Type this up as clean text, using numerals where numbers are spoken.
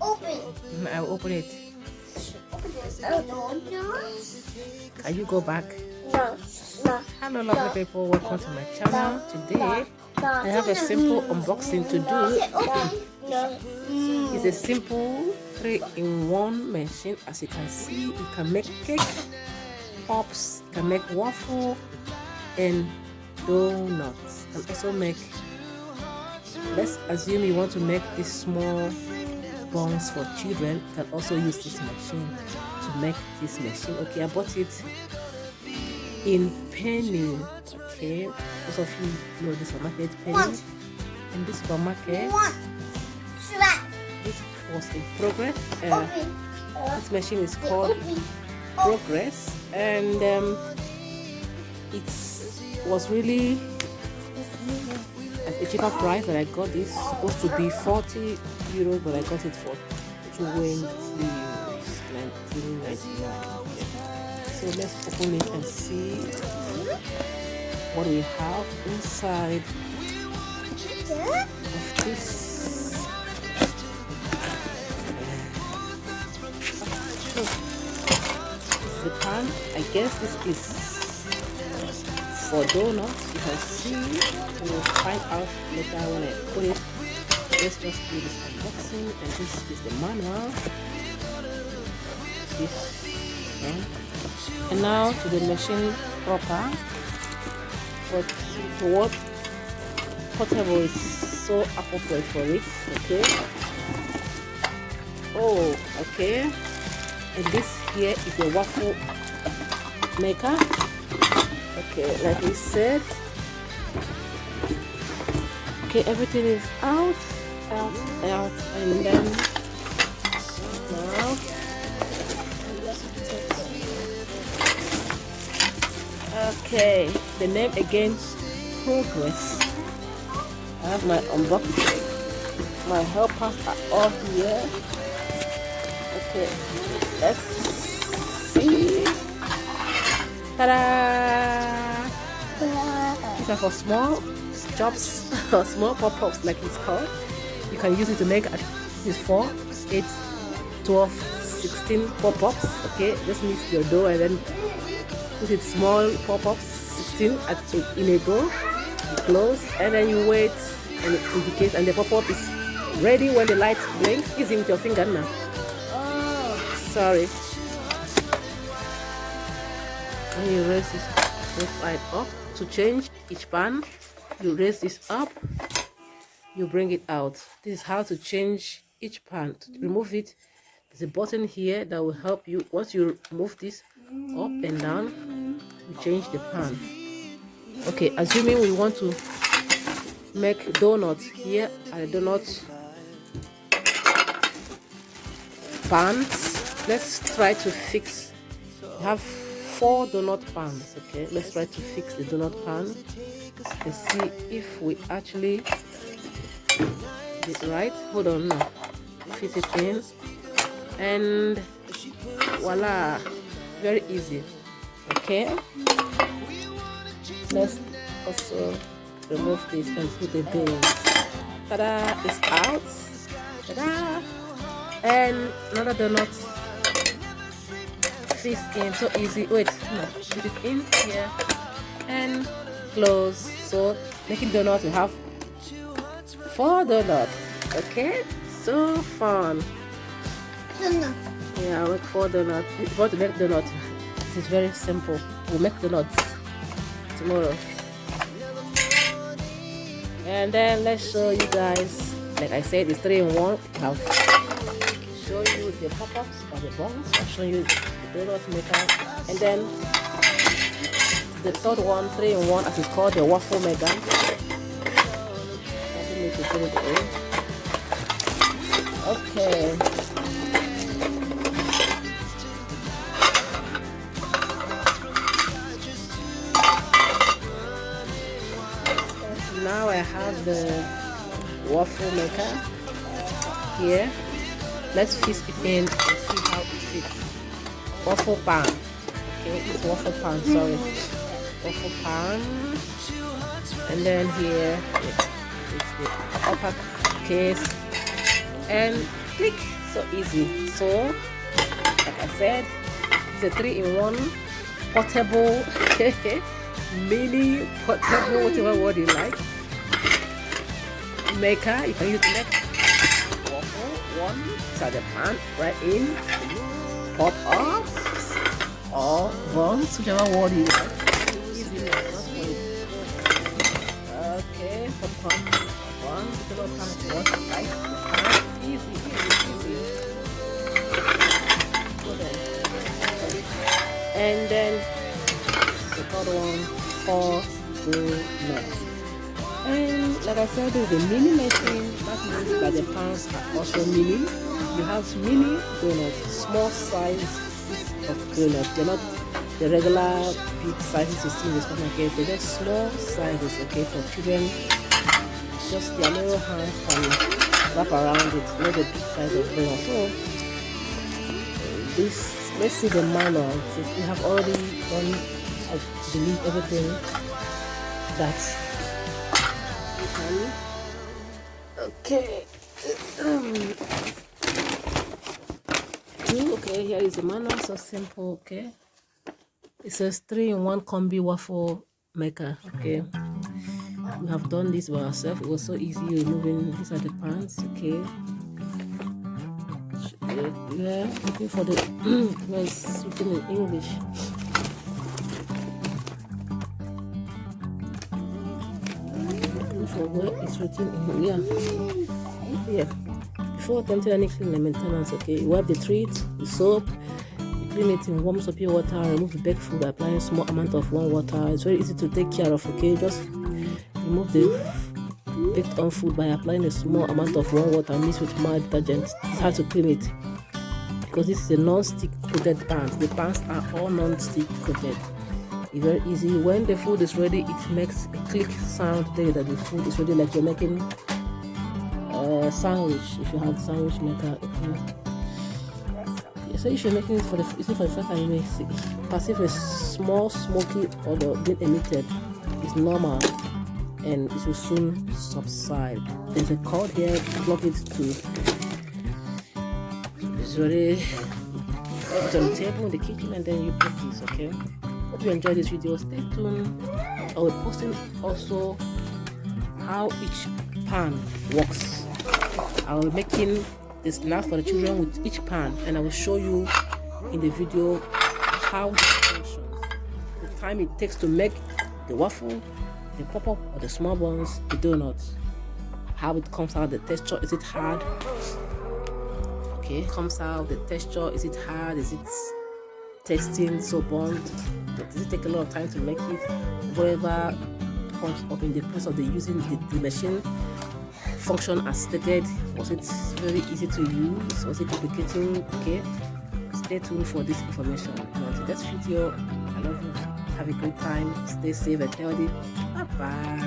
Open. I'll open it. Open this. No. Can you go back? No. No. Hello lovely people, welcome to my channel. Today I have a simple unboxing to do. No. It's a simple 3-in-1 machine. As you can see, you can make cake, pops, you can make waffle and donuts. You can also make, let's assume you want to make these small buns for children. You can also use this machine to make this machine. Okay, I bought it in Penny. Okay, most of you know the supermarket Penny. In this supermarket, this was in progress. This machine is called Progress, and it was really at a cheaper price. That I got this, supposed to be 40 euros, but I got it for 20 euros, 19.99. So let's open it and see what we have inside of this. The pan, I guess this is for donuts. You can see, we'll find out later when I put it. Let's just do this unboxing, and this is the manual. And now to the machine proper. But what portable is so appropriate for it. Okay. Oh, okay. And this here is a waffle maker. Okay, like we said. Okay, everything is out, and then now. Okay, the name again, Progress. I have my unboxing. My helpers are all here. Okay, let's see. Ta-da! These are for small jobs or small pop-ups, like it's called. You can use it to make this 4, 8, 12, 16 pop-ups. Okay, just mix your dough and then put it small pop-ups, 16 in a bowl. You close and then you wait, and it indicates, and the pop-up is ready when the light blinks. Easy with your finger now. Sorry. When you raise this side up to change each pan, you raise this up, you bring it out. This is how to change each pan. To remove it, there's a button here that will help you. Once you move this up and down, you change the pan. Okay, assuming we want to make donuts, here are the donut pans. Let's try to fix. We have 4 donut pans. Okay, let's try to fix the donut pan and see if we actually did right. Hold on now. Fit it in, and voila, very easy. Okay, let's also remove this and put the base. Ta-da! It's out. Ta-da! And another donut fits in so easy. Wait, no, put it in here and close. So making donuts, we have 4 donuts. Okay, so fun. Yeah, I make 4 donuts. If you want to make donuts, this is very simple. We'll make donuts tomorrow. And then let's show you guys. Like I said, it's 3-in-1. I have show you the pop-ups or the buns. I'll show you the donut maker. And then the third one, 3-in-1, as it's called, the waffle maker. Okay. Now I have the waffle maker here. Let's fix it in and see how it fits. Waffle pan. Okay, it's waffle pan, sorry. waffle pan, and then here it's the upper case, and click. So easy. So like I said, it's a 3-in-1 portable mini portable, whatever word you like, maker. You can use to make waffle one inside the pan, right in, pop off, or buns, whichever word you like. Easy. Okay, popcorn, buns, whichever pan you want to like. Easy. And then the third one for donuts. And like I said, there's a mini machine. That means that the pans are also mini. You have mini donuts, small size of donuts. They're not the regular big sizes you see in the supermarket. They're just small sizes, okay, for children. Just their little hands can wrap around it, not the big size of donut. So this. Let's see the manual. We have already done, I believe, everything that we can. Okay, here is the manual. So simple. Okay, it says 3-in-1 combi waffle maker. Okay, we have done this by ourselves. It was so easy removing these are the pans. Okay. Yeah, looking for the where it's written in English. Looking for where it's written in yeah. Before attempting any cleaning and maintenance, okay, you wipe the treat, the soap, you clean it in warm soapy water, remove the baked food by applying a small amount of warm water. It's very easy to take care of, okay? Just remove the baked on food by applying a small amount of warm water mixed with mild detergent. It's hard to clean it because this is a non-stick coated pan. The pans are all non-stick coated. It's very easy. When the food is ready, it makes a click sound there that the food is ready, like you're making a sandwich. If you have sandwich maker, okay. So if you're making it for the first time, you may perceive a small smoky odor being emitted. It's normal, and it will soon subside. There's a cord here, plug it to. It's already put on the table in the kitchen, and then you put this. Okay. Hope you enjoyed this video. Stay tuned. I will post also how each pan works. I will be making the snacks for the children with each pan, and I will show you in the video how it functions, the time it takes to make the waffle, the pop-up or the small buns, the donuts, how it comes out, the texture, is it hard? Okay, it comes out, the texture, is it hard, is it tasting so burnt, does it take a lot of time to make it? Whatever comes up in the process of the using the machine function as stated, was it very easy to use, was it complicating? Okay, stay tuned for this information. Until next video, I love you, have a great time, stay safe and healthy, bye bye.